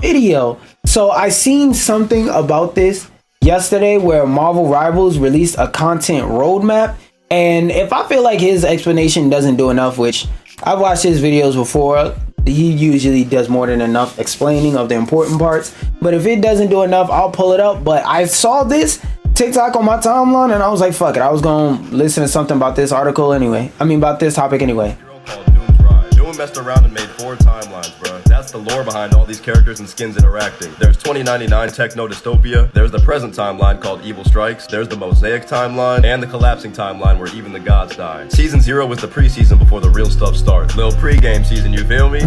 video. So I seen something about this yesterday where Marvel Rivals released a content roadmap, and if I feel like his explanation doesn't do enough, which I've watched his videos before, he usually does more than enough explaining of the important parts, but if it doesn't do enough, I'll pull it up. But I saw this TikTok on my timeline and I was like, fuck it, I was gonna listen to something about this article anyway. I mean, about this topic anyway. Doom messed around and made 4 timelines, bro. That's the lore behind all these characters and skins interacting. There's 2099 Techno Dystopia, there's the present timeline called Evil Strikes, there's the Mosaic timeline, and the collapsing timeline where even the gods die. Season 0 was the preseason before the real stuff starts. Little pre-game season, you feel me?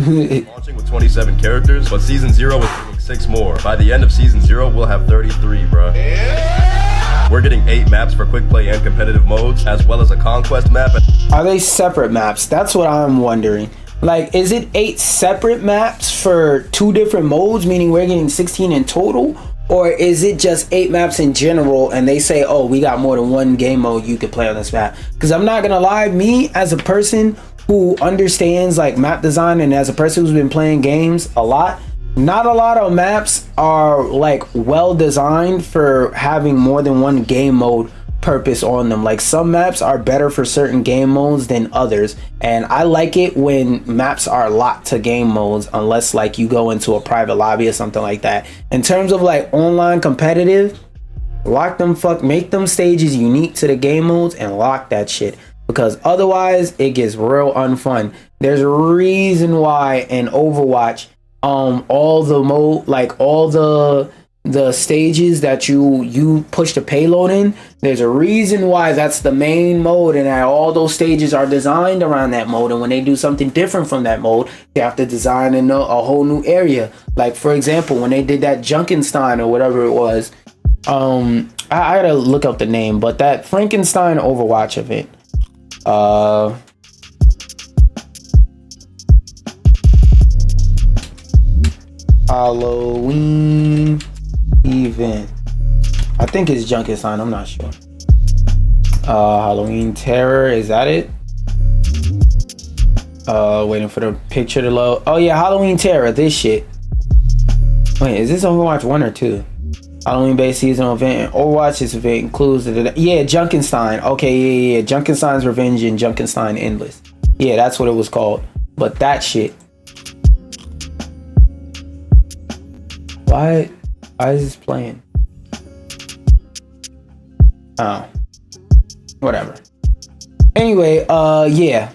Launching with 27 characters, but Season 0 is bringing 6 more. By the end of Season 0, we'll have 33, bro. We're getting 8 maps for quick play and competitive modes, as well as a conquest map. Are they separate maps? That's what I'm wondering. Like, is it 8 separate maps for 2 different modes, meaning we're getting 16 in total? Or is it just 8 maps in general and they say, oh, we got more than 1 game mode you could play on this map? Because I'm not gonna lie, me as a person who understands like map design and as a person who's been playing games a lot, not a lot of maps are like well designed for having more than 1 game mode purpose on them. Like, some maps are better for certain game modes than others, and I like it when maps are locked to game modes, unless like you go into a private lobby or something like that. In terms of like online competitive, lock them, make them stages unique to the game modes and lock that shit, because otherwise it gets real unfun. There's a reason why in Overwatch all the mode, like all the stages that you push the payload in, there's a reason why that's the main mode, and that all those stages are designed around that mode. And when they do something different from that mode, they have to design a whole new area. Like, for example, when they did that Junkenstein or whatever it was, I gotta look up the name, but that Frankenstein Overwatch event, Halloween event, I think it's Junkenstein, I'm not sure. Halloween Terror, is that it? Waiting for the picture to load. Oh yeah, Halloween Terror, this shit. Wait, is this Overwatch 1 or 2? Halloween based seasonal event. Overwatch, this event includes yeah, Junkenstein. Okay, yeah, Junkenstein's Revenge and Junkenstein Endless. Yeah, that's what it was called. But that shit, why is this playing? Oh, whatever. Anyway, yeah.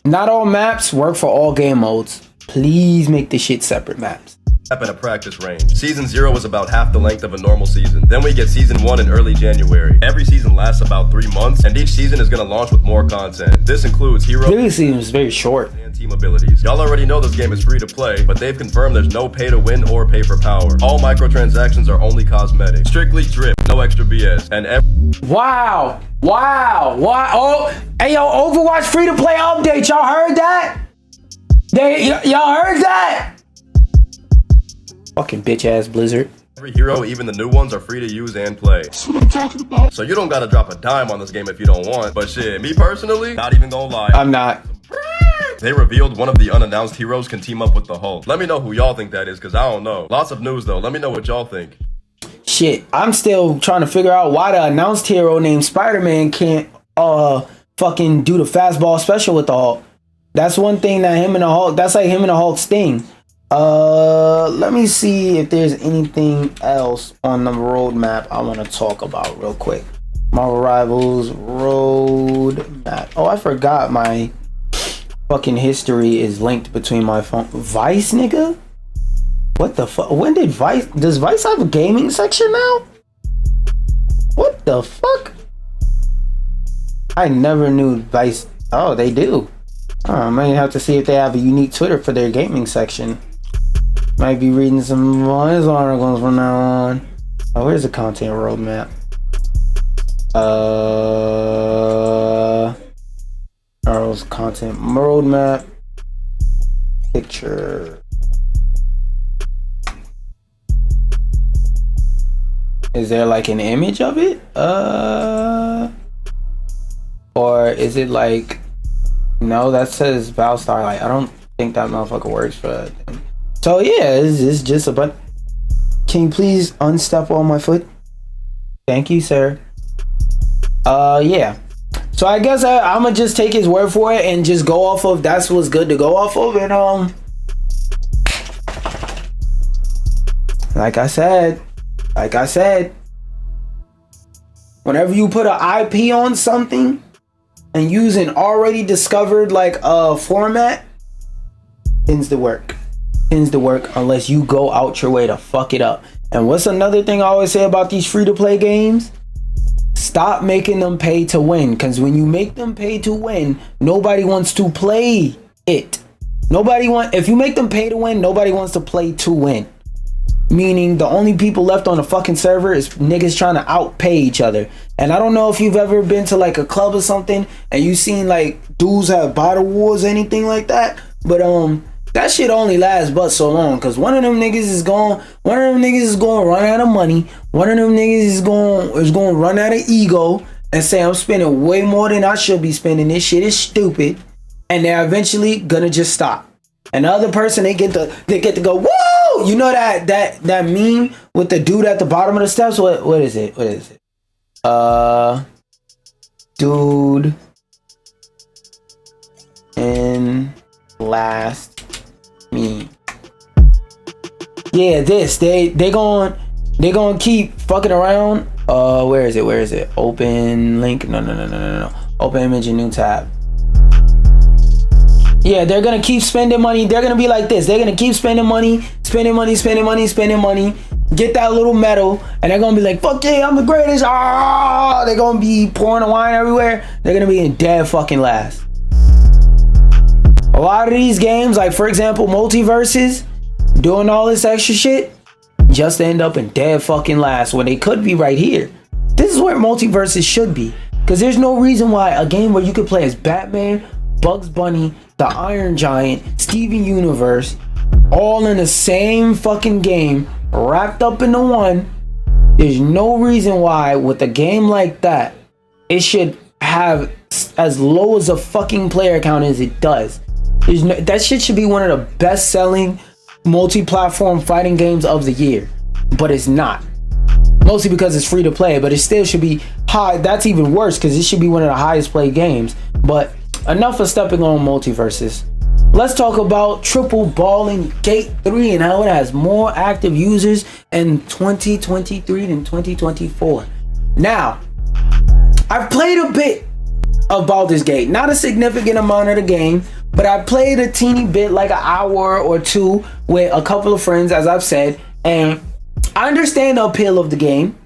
Not all maps work for all game modes. Please make this shit separate maps. In a practice range. Season 0 was about half the length of a normal season. Then we get Season 1 in early January. Every season lasts about 3 months, and each season is gonna launch with more content. This includes hero. This season is very short. And team abilities. Y'all already know this game is free to play, but they've confirmed there's no pay to win or pay for power. All microtransactions are only cosmetic. Strictly drip, no extra BS. And Wow. Oh, hey yo, Overwatch free to play update. Y'all heard that? Y'all heard that? Fucking bitch ass Blizzard. Every hero, even the new ones, are free to use and play. That's what I'm talking about. So you don't gotta drop a dime on this game if you don't want. But shit, me personally, not even gonna lie, I'm not. They revealed one of the unannounced heroes can team up with the Hulk. Let me know who y'all think that is, because I don't know. Lots of news though. Let me know what y'all think. Shit, I'm still trying to figure out why the announced hero named Spider-Man can't fucking do the fastball special with the Hulk. That's one thing that him and the Hulk, that's like him and the Hulk's thing. Let me see if there's anything else on the roadmap I want to talk about real quick. Marvel Rivals roadmap. Oh, I forgot my fucking history is linked between my phone. Vice, nigga? What the fuck? When did Vice? Does Vice have a gaming section now? What the fuck? I never knew Vice. Oh, they do. I might have to see if they have a unique Twitter for their gaming section. Might be reading some of his articles from now on. Oh, where's the content roadmap? Charles content roadmap. Picture. Is there like an image of it? Or is it like, no, that says Val Starlight. I don't think that motherfucker works for that. So yeah, it's just a but. Can you please unstep on my foot? Thank you, sir. Yeah. So I guess I'm gonna just take his word for it and just go off of that's what's good to go off of. And like I said, whenever you put an IP on something and use an already discovered like format, tends to work unless you go out your way to fuck it up. And what's another thing I always say about these free-to-play games? Stop making them pay to win, because when you make them pay to win, nobody wants to play it. If you make them pay to win, nobody wants to play to win. Meaning the only people left on the fucking server is niggas trying to outpay each other. And I don't know if you've ever been to like a club or something and you seen like dudes have bottle wars or anything like that, but that shit only lasts but so long, because one of them niggas is going to run out of money. One of them niggas is going to run out of ego and say, I'm spending way more than I should be spending. This shit is stupid. And they're eventually gonna just stop. And the other person, they get to go, whoa! You know that meme with the dude at the bottom of the steps? What is it? Dude in last meme. Yeah, they gonna keep fucking around. Where is it? Open link. No. Open image and new tab. Yeah, they're gonna keep spending money. They're gonna be like this. They're gonna keep spending money. Get that little medal, and they're gonna be like, fuck yeah, I'm the greatest. They're gonna be pouring the wine everywhere. They're gonna be in dead fucking last. A lot of these games, like for example, multiverses, doing all this extra shit, just end up in dead fucking last when they could be right here. This is where multiverses should be, because there's no reason why a game where you could play as Batman, Bugs Bunny, the Iron Giant, Steven Universe, all in the same fucking game, wrapped up into one. There's no reason why with a game like that, it should have as low as a fucking player count as it does. That shit should be one of the best selling multi-platform fighting games of the year, but it's not. Mostly because it's free to play, but it still should be high. That's even worse, because it should be one of the highest played games. But enough of stepping on multiverses. Let's talk about Triple Balling Gate 3 and how it has more active users in 2023 than 2024. Now, I've played a bit of Baldur's Gate, not a significant amount of the game, but I played a teeny bit, like an hour or two with a couple of friends, as I've said, and I understand the appeal of the game.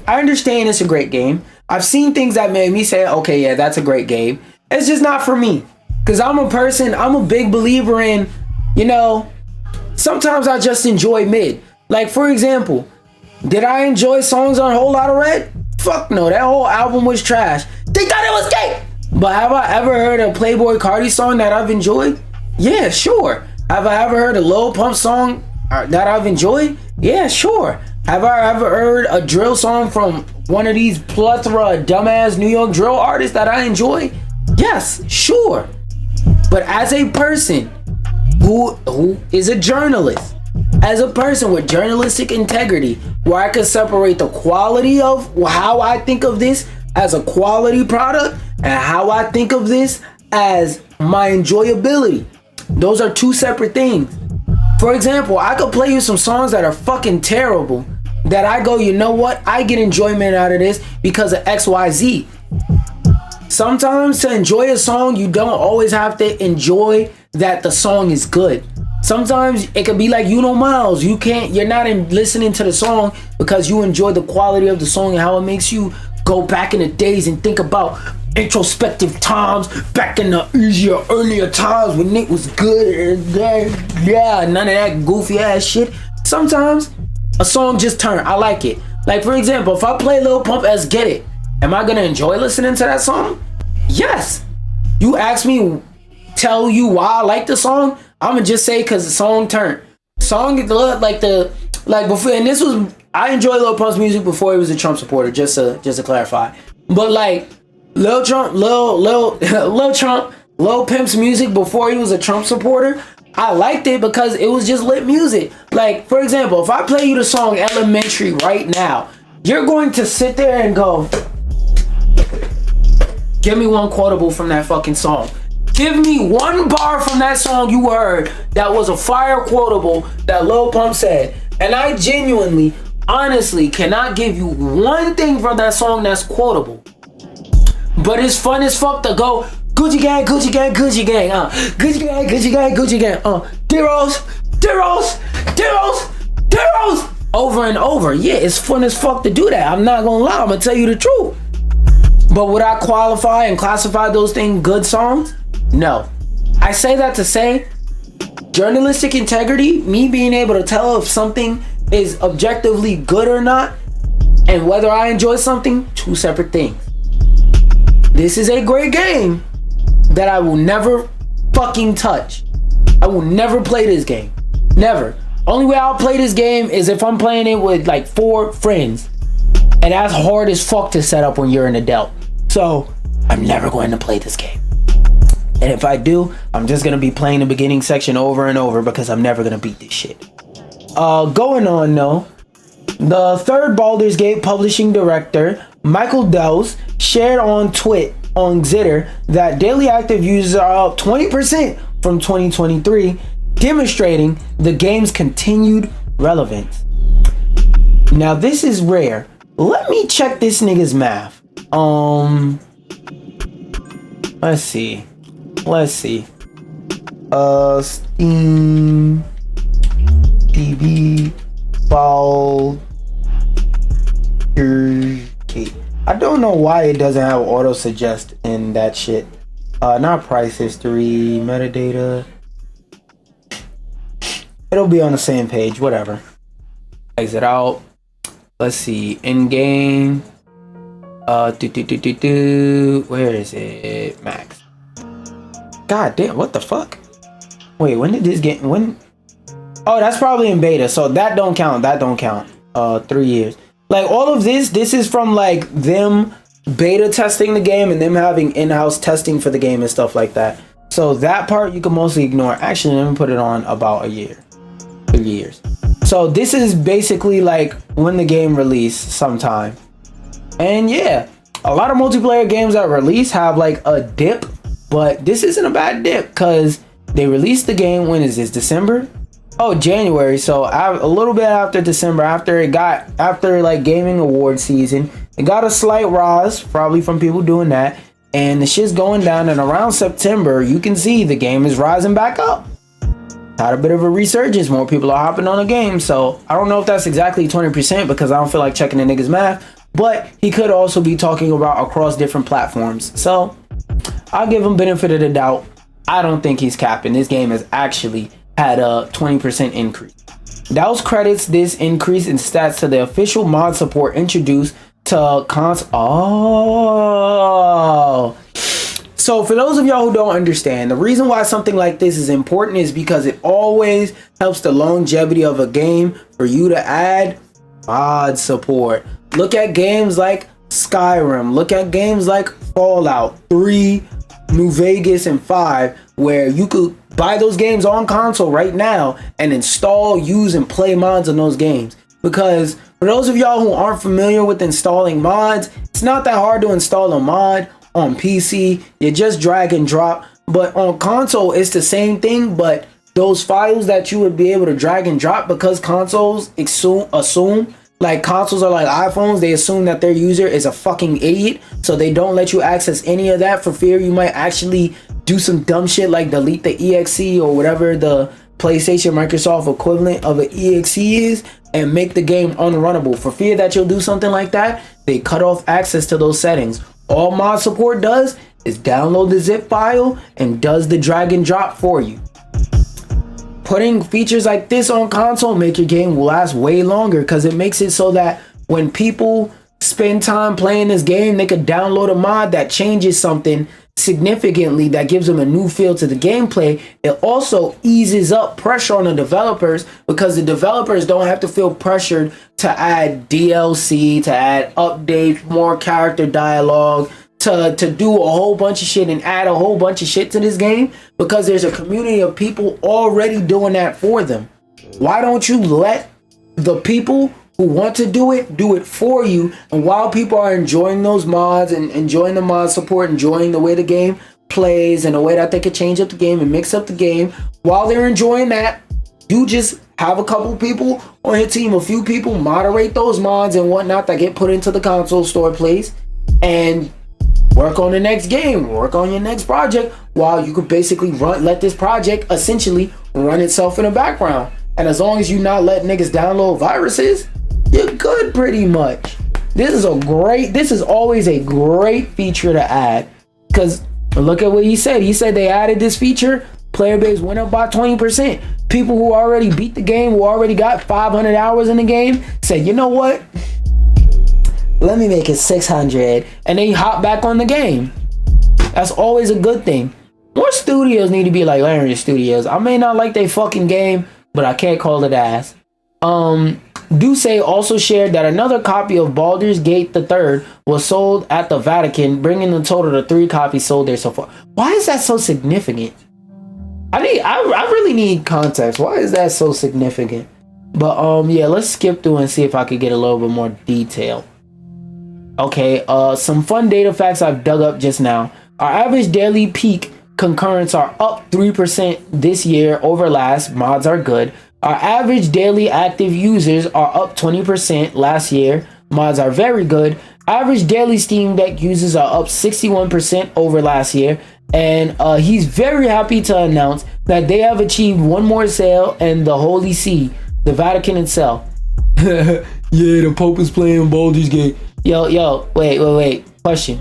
I understand it's a great game. I've seen things that made me say, okay, yeah, that's a great game. It's just not for me, because I'm a big believer in, sometimes I just enjoy mid. Like, for example, did I enjoy songs on Whole Lotta Red? Fuck no, that whole album was trash. They thought it was gay. But have I ever heard a Playboi Carti song that I've enjoyed? Yeah, sure. Have I ever heard a Lil Pump song that I've enjoyed? Yeah, sure. Have I ever heard a drill song from one of these plethora of dumbass New York drill artists that I enjoy? Yes, sure. But as a person who is a journalist, as a person with journalistic integrity, where I can separate the quality of how I think of this as a quality product and how I think of this as my enjoyability. Those are two separate things. For example, I could play you some songs that are fucking terrible that I go, you know what? I get enjoyment out of this because of XYZ. Sometimes to enjoy a song, you don't always have to enjoy that the song is good. Sometimes it could be like Miles. You're not listening to the song because you enjoy the quality of the song and how it makes you go back in the days and think about introspective times back in the earlier times when Nick was good. Yeah, none of that goofy ass shit. Sometimes a song just turn. I like it. Like for example, if I play Lil Pump as Get It, am I gonna enjoy listening to that song? Yes. You ask me, tell you why I like the song, I'ma just say because the song turned. Song like before, and this was, I enjoyed Lil Pump's music before he was a Trump supporter, just to clarify. But like Lil Pimp's music before he was a Trump supporter, I liked it because it was just lit music. Like, for example, if I play you the song Elementary right now, you're going to sit there and go, give me one quotable from that fucking song. Give me one bar from that song you heard that was a fire quotable that Lil Pump said. And I genuinely, honestly cannot give you one thing from that song that's quotable. But it's fun as fuck to go, Gucci gang, Gucci gang, Gucci gang, Gucci gang, Gucci gang, Gucci gang, Deros, Deros, Deros, Deros, over and over. Yeah, it's fun as fuck to do that. I'm not gonna lie, I'm gonna tell you the truth. But would I qualify and classify those things good songs? No. I say that to say, journalistic integrity, me being able to tell if something is objectively good or not, and whether I enjoy something, two separate things. This is a great game that I will never fucking touch. I will never play this game. Never. Only way I'll play this game is if I'm playing it with like 4 friends. And that's hard as fuck to set up when you're an adult. So, I'm never going to play this game. And if I do, I'm just going to be playing the beginning section over and over because I'm never going to beat this shit. Going on though, the third Baldur's Gate publishing director, Michael Dell, shared on Twitter that daily active users are up 20% from 2023, demonstrating the game's continued relevance. Now this is rare. Let me check this nigga's math. Let's see. Steam DB Baldur's Gate. I don't know why it doesn't have auto suggest in that shit. Not price history, metadata. It'll be on the same page, whatever. Exit out. Let's see, in game. Where is it? Max. God damn, what the fuck? Wait, when did this get? When? Oh, that's probably in beta, so that don't count. 3 years. Like all of this is from like them beta testing the game and them having in-house testing for the game and stuff like that. So that part you can mostly ignore. Actually, let me put it on about a year, 3 years. So this is basically like when the game released sometime. And yeah, a lot of multiplayer games that release have like a dip, but this isn't a bad dip because they released the game. When is this? December? Oh, January. So a little bit after December, after like gaming award season, it got a slight rise, probably from people doing that, and the shit's going down. And around September, you can see the game is rising back up. Had a bit of a resurgence. More people are hopping on the game. So I don't know if that's exactly 20% because I don't feel like checking the nigga's math, but he could also be talking about across different platforms. So I'll give him benefit of the doubt. I don't think he's capping. This game has actually had a 20% increase. Dow's credits this increase in stats to the official mod support introduced to console. Oh. So for those of y'all who don't understand, the reason why something like this is important is because it always helps the longevity of a game for you to add mod support. Look at games like Skyrim. Look at games like Fallout 3, New Vegas, and 5, where you could buy those games on console right now and install, use, and play mods on those games. Because for those of y'all who aren't familiar with installing mods, it's not that hard to install a mod on PC. You just drag and drop. But on console, it's the same thing, but those files that you would be able to drag and drop, because consoles assume like consoles are like iPhones, they assume that their user is a fucking idiot, so they don't let you access any of that for fear you might actually do some dumb shit like delete the exe or whatever the PlayStation Microsoft equivalent of an exe is and make the game unrunnable. For fear that you'll do something like that, they cut off access to those settings. All mod support does is download the zip file and does the drag and drop for you. Putting features like this on console make your game last way longer, because it makes it so that when people spend time playing this game, they could download a mod that changes something significantly, that gives them a new feel to the gameplay. It also eases up pressure on the developers, because the developers don't have to feel pressured to add DLC, to add updates, more character dialogue, to do a whole bunch of shit and add a whole bunch of shit to this game, because there's a community of people already doing that for them. Why don't you let the people who want to do it for you? And while people are enjoying those mods and enjoying the mod support, enjoying the way the game plays and the way that they could change up the game and mix up the game, while they're enjoying that, you just have a couple people on your team, a few people, moderate those mods and whatnot that get put into the console store place, and work on the next game, work on your next project, while you could basically let this project essentially run itself in the background. And as long as you not let niggas download viruses, you're good pretty much. This is always a great feature to add, because look at what he said. He said they added this feature, player base went up by 20%. People who already beat the game, who already got 500 hours in the game, said, you know what? Let me make it 600, and they hop back on the game. That's always a good thing. More studios need to be like Linktr Studios. I may not like their fucking game, but I can't call it ass. Duce also shared that another copy of Baldur's Gate 3 was sold at the Vatican, bringing the total to 3 copies sold there so far. Why is that so significant? I really need context. Why is that so significant? But yeah, let's skip through and see if I could get a little bit more detail. Okay, some fun data facts I've dug up just now. Our average daily peak concurrents are up 3% this year over last. Mods are good. Our average daily active users are up 20% last year. Mods are very good. Average daily Steam Deck users are up 61% over last year. And he's very happy to announce that they have achieved one more sale in the Holy See, the Vatican itself. Yeah, the Pope is playing Baldur's Gate. Yo, wait. Question.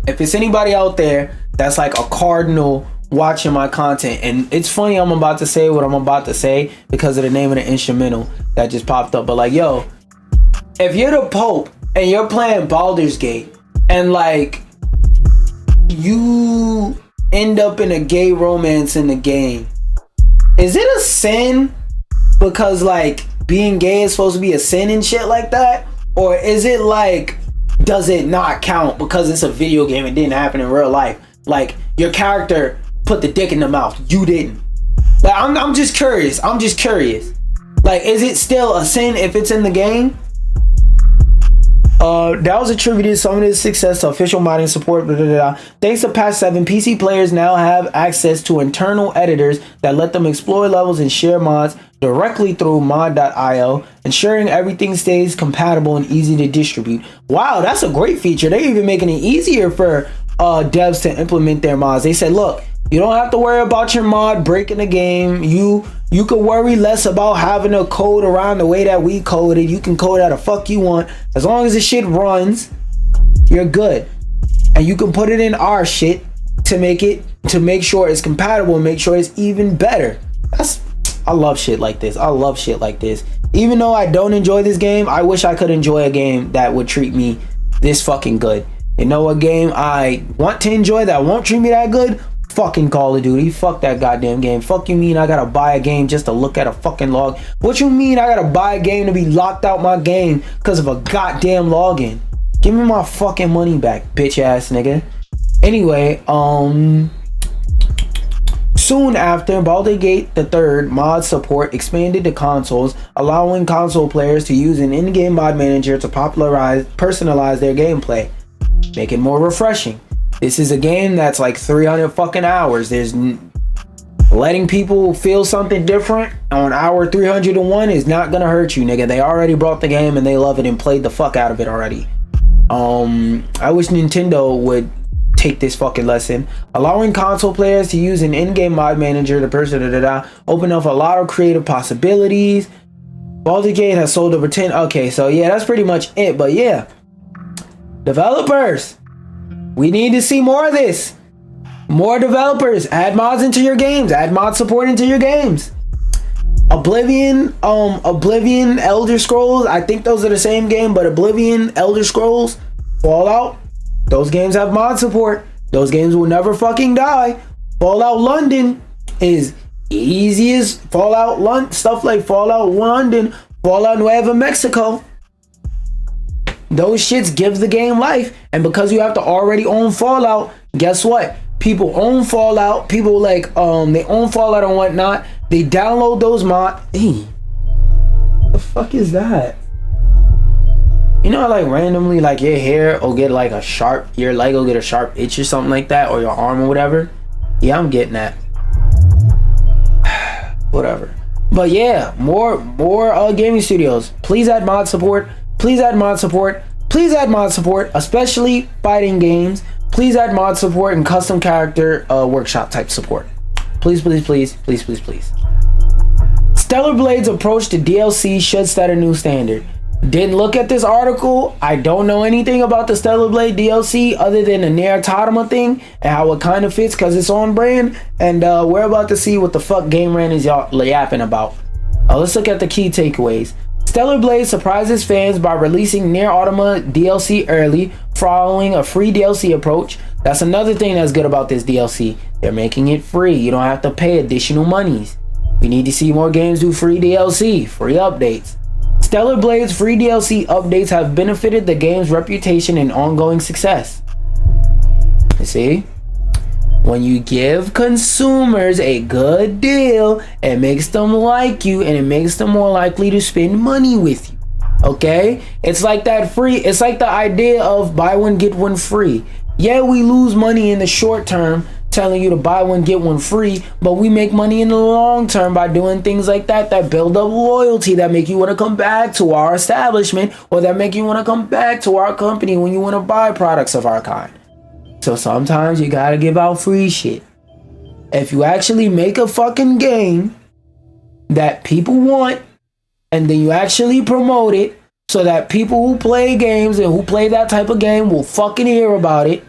If it's anybody out there that's like a cardinal watching my content, and it's funny I'm about to say what I'm about to say because of the name of the instrumental that just popped up, but like, yo, if you're the Pope and you're playing Baldur's Gate and like you end up in a gay romance in the game, is it a sin because like being gay is supposed to be a sin and shit like that? Or is it like, does it not count because it's a video game and didn't happen in real life? Like your character put the dick in the mouth, you didn't. Like I'm just curious. Like, is it still a sin if it's in the game? That was attributed some of this success to official modding support. Thanks to patch 7, PC players now have access to internal editors that let them explore levels and share mods directly through mod.io, ensuring everything stays compatible and easy to distribute. Wow, that's a great feature. They're even making it easier for devs to implement their mods. They said, look, you don't have to worry about your mod breaking the game. You can worry less about having a code around the way that we coded. You can code how the fuck you want. As long as the shit runs, you're good. And you can put it in our shit to make sure it's compatible and make sure it's even better. I love shit like this. Even though I don't enjoy this game, I wish I could enjoy a game that would treat me this fucking good. You know what game I want to enjoy that won't treat me that good? Fucking Call of Duty. Fuck that goddamn game. Fuck you mean I gotta buy a game just to look at a fucking log? What you mean I gotta buy a game to be locked out my game because of a goddamn login? Give me my fucking money back, bitch ass nigga. Anyway, soon after, Baldur's Gate 3 mod support expanded to consoles, allowing console players to use an in-game mod manager to personalize their gameplay, make it more refreshing. This is a game that's like 300 fucking hours. There's letting people feel something different on hour 301 is not gonna hurt you, nigga. They already brought the game and they love it and played the fuck out of it already. I wish Nintendo would take this fucking lesson. Allowing console players to use an in-game mod manager to open up a lot of creative possibilities. Baldur's Gate has sold over 10. Okay, so yeah, that's pretty much it. But yeah, developers, we need to see more of this. More developers, add mods into your games, add mod support into your games. Oblivion, Elder Scrolls, I think those are the same game, but Oblivion, Elder Scrolls, Fallout, those games have mod support. Those games will never fucking die. Fallout London is easy as Fallout London, stuff like Fallout London, Fallout Nueva Mexico. those shits give the game life. And because you have to already own Fallout, guess what? People own Fallout. People like they own Fallout and whatnot. They download those mods. Hey, what the fuck is that? You know, like randomly, like your hair will get like a sharp, your leg will get a sharp itch or something like that, or your arm or whatever. Yeah, I'm getting that. Whatever. But yeah, more gaming studios. Please add mod support. Please add mod support. Please add mod support, especially fighting games. Please add mod support and custom character workshop type support. Please, please, please, please, please, please. Stellar Blade's approach to DLC should set a new standard. Didn't look at this article. I don't know anything about the Stellar Blade DLC other than the Nier Automata thing and how it kind of fits because it's on brand. And we're about to see what the fuck Game Rant is y'all yapping about. Let's look at the key takeaways. Stellar Blade surprises fans by releasing Nier Automata DLC early, following a free DLC approach. That's another thing that's good about this DLC. They're making it free. You don't have to pay additional monies. We need to see more games do free DLC, free updates. Stellar Blade's free DLC updates have benefited the game's reputation and ongoing success. You see? When you give consumers a good deal, it makes them like you and it makes them more likely to spend money with you. Okay? It's like that free, it's like the idea of buy one, get one free. Yeah, we lose money in the short term telling you to buy one, get one free, but we make money in the long term by doing things like that build up loyalty, that make you want to come back to our establishment, or that make you want to come back to our company when you want to buy products of our kind. So sometimes you gotta give out free shit. If you actually make a fucking game that people want, and then you actually promote it so that people who play games and who play that type of game will fucking hear about it,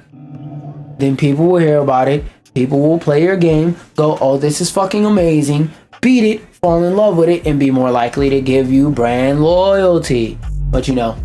then people will hear about it. People will play your game, go, oh, this is fucking amazing, beat it, fall in love with it, and be more likely to give you brand loyalty. But you know,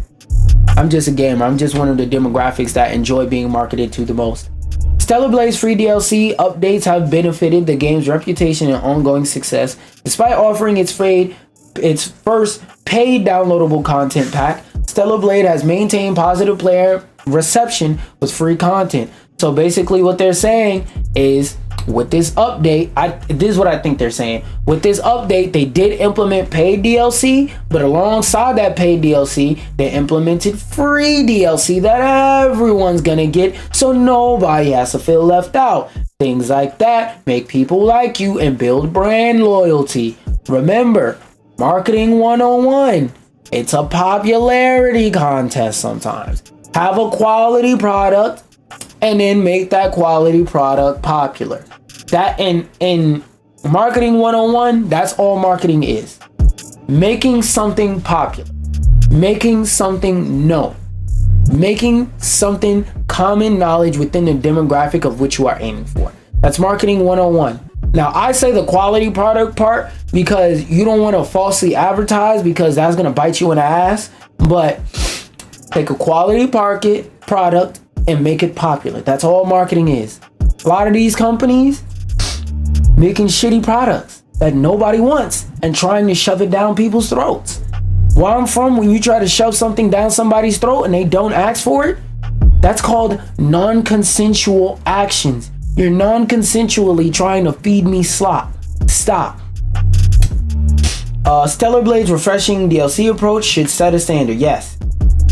I'm just a gamer. I'm just one of the demographics that enjoy being marketed to the most. Stellar Blade's free DLC updates have benefited the game's reputation and ongoing success. Despite offering its first paid downloadable content pack, Stellar Blade has maintained positive player reception with free content. So basically what they're saying is, with this update, this is what I think they're saying. With this update, they did implement paid DLC, but alongside that paid DLC, they implemented free DLC that everyone's gonna get, so nobody has to feel left out. Things like that make people like you and build brand loyalty. Remember, marketing 101. It's a popularity contest sometimes. Have a quality product and then make that quality product popular. That in marketing 101, that's all marketing is. Making something popular, making something known, making something common knowledge within the demographic of which you are aiming for. That's marketing 101. Now, I say the quality product part because you don't want to falsely advertise, because that's going to bite you in the ass. But take a quality product and make it popular. That's all marketing is. A lot of these companies making shitty products that nobody wants and trying to shove it down people's throats. Where I'm from, when you try to shove something down somebody's throat and they don't ask for it, that's called non-consensual actions. You're non-consensually trying to feed me slop. Stop. Stellar Blade's refreshing DLC approach should set a standard. Yes.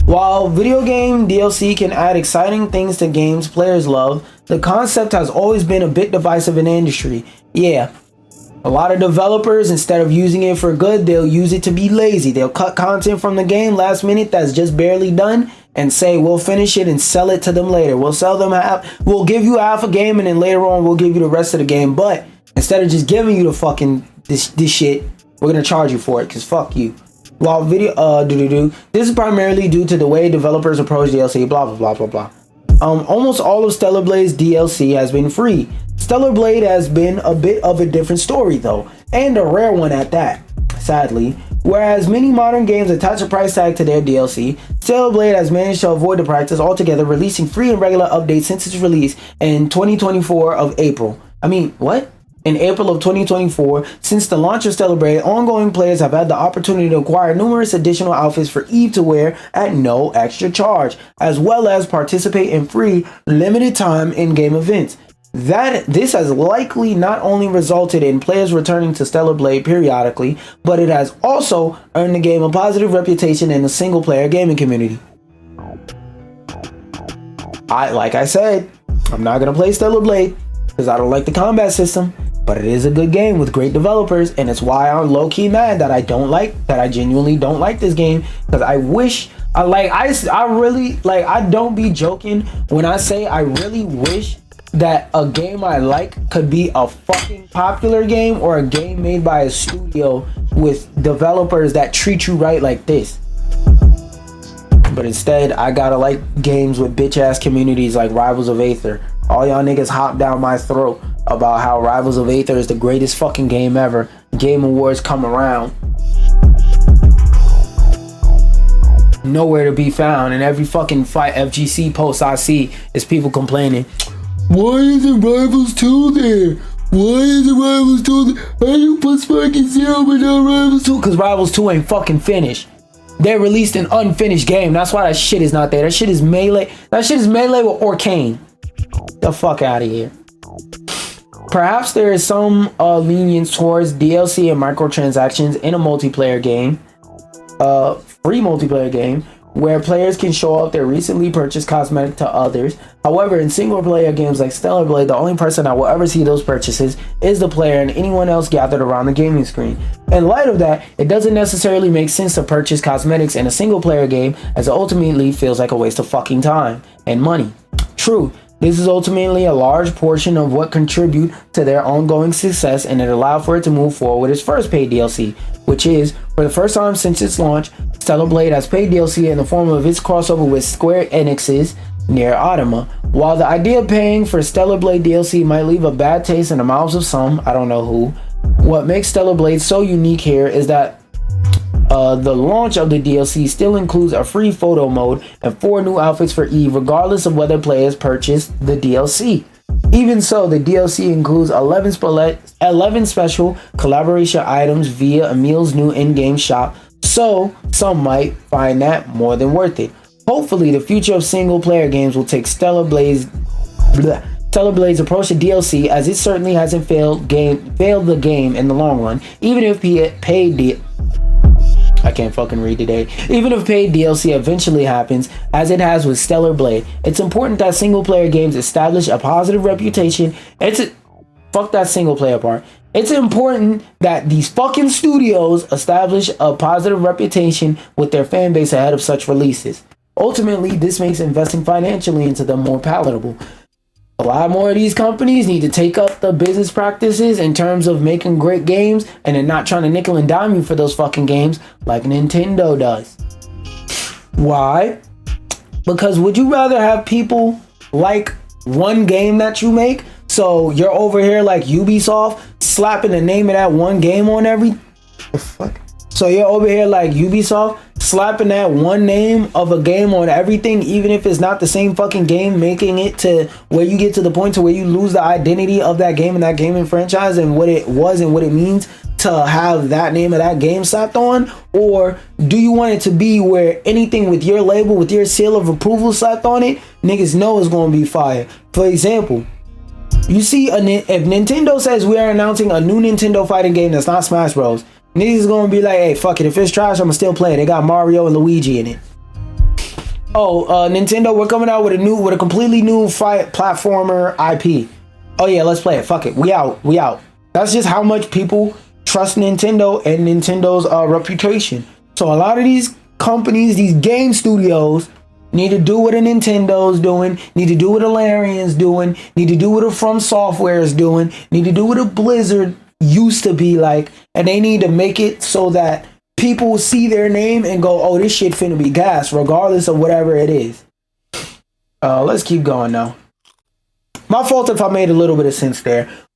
While video game DLC can add exciting things to games players love, the concept has always been a bit divisive in the industry. Yeah, a lot of developers, instead of using it for good, they'll use it to be lazy. They'll cut content from the game last minute that's just barely done and say, we'll finish it and sell it to them later. We'll give you half a game and then later on we'll give you the rest of the game. But instead of just giving you the fucking this shit, we're gonna charge you for it, because fuck you. While this is primarily due to the way developers approach DLC, blah blah blah blah blah. Almost all of Stellar Blade's DLC has been free. Stellar Blade has been a bit of a different story though, and a rare one at that, sadly. Whereas many modern games attach a price tag to their DLC, Stellar Blade has managed to avoid the practice altogether, releasing free and regular updates since its release in 2024 of April. I mean, what? in April of 2024. Since the launch of Stellar Blade, ongoing players have had the opportunity to acquire numerous additional outfits for Eve to wear at no extra charge, as well as participate in free, limited time in-game events. This has likely not only resulted in players returning to Stellar Blade periodically, but it has also earned the game a positive reputation in the single-player gaming community. Like I said, I'm not gonna play Stellar Blade because I don't like the combat system, but it is a good game with great developers, and it's why I'm low-key mad that I genuinely don't like this game, because I don't be joking when I say I really wish that a game I like could be a fucking popular game, or a game made by a studio with developers that treat you right like this. But instead, I gotta like games with bitch ass communities like Rivals of Aether. All y'all niggas hop down my throat about how Rivals of Aether is the greatest fucking game ever. Game Awards come around, nowhere to be found, and every fucking fight FGC post I see is people complaining, why isn't Rivals 2 there? Why isn't Rivals 2 there? How you put Sparking Zero but not Rivals 2? Because Rivals 2 ain't fucking finished. They released an unfinished game. That's why that shit is not there. That shit is Melee. That shit is Melee with Arcane. The fuck out of here. Perhaps there is some lenience towards DLC and microtransactions in a multiplayer game. Free multiplayer game, where players can show off their recently purchased cosmetic to others. However, in single player games like Stellar Blade, the only person that will ever see those purchases is the player and anyone else gathered around the gaming screen. In light of that, it doesn't necessarily make sense to purchase cosmetics in a single player game, as it ultimately feels like a waste of fucking time and money. True, this is ultimately a large portion of what contribute to their ongoing success, and it allowed for it to move forward with its first paid DLC, which is, for the first time since its launch, Stellar Blade has paid DLC in the form of its crossover with Square Enix's Nier Automata. While the idea of paying for Stellar Blade DLC might leave a bad taste in the mouths of some, I don't know who, what makes Stellar Blade so unique here is that the launch of the DLC still includes a free photo mode and 4 new outfits for Eve, regardless of whether players purchase the DLC. Even so, the DLC includes 11 special collaboration items via Emil's new in-game shop, so some might find that more than worth it. Hopefully, the future of single-player games will take Stellar Blade's approach to DLC, as it certainly hasn't failed the game in the long run, even if paid DLC eventually happens, as it has with Stellar Blade. It's important that single-player games establish a positive reputation. Fuck that single-player part. It's important that these fucking studios establish a positive reputation with their fan base ahead of such releases. Ultimately, this makes investing financially into them more palatable. A lot more of these companies need to take up the business practices in terms of making great games and then not trying to nickel and dime you for those fucking games like Nintendo does. Why? Because would you rather have people like one game that you make? So you're over here like Ubisoft slapping the name of that one game on every... The fuck? So you're over here like Ubisoft slapping that one name of a game on everything, even if it's not the same fucking game, making it to where you get to the point to where you lose the identity of that game and that gaming franchise and what it was and what it means to have that name of that game slapped on? Or do you want it to be where anything with your label, with your seal of approval slapped on it, niggas know it's going to be fire? For example, you see, if Nintendo says we are announcing a new Nintendo fighting game that's not Smash Bros., niggas is gonna be like, hey, fuck it, if it's trash, I'ma still play it. They got Mario and Luigi in it. Oh, Nintendo, we're coming out with a completely new fight platformer IP. Oh yeah, let's play it. Fuck it, we out. That's just how much people trust Nintendo and Nintendo's reputation. So a lot of these companies, these game studios, need to do what a Nintendo's doing, need to do what a Larian's doing, need to do what a From Software is doing, need to do what a Blizzard used to be like, and they need to make it so that people will see their name and go, oh, this shit finna be gas, regardless of whatever it is. Let's keep going now. My fault if I made a little bit of sense there.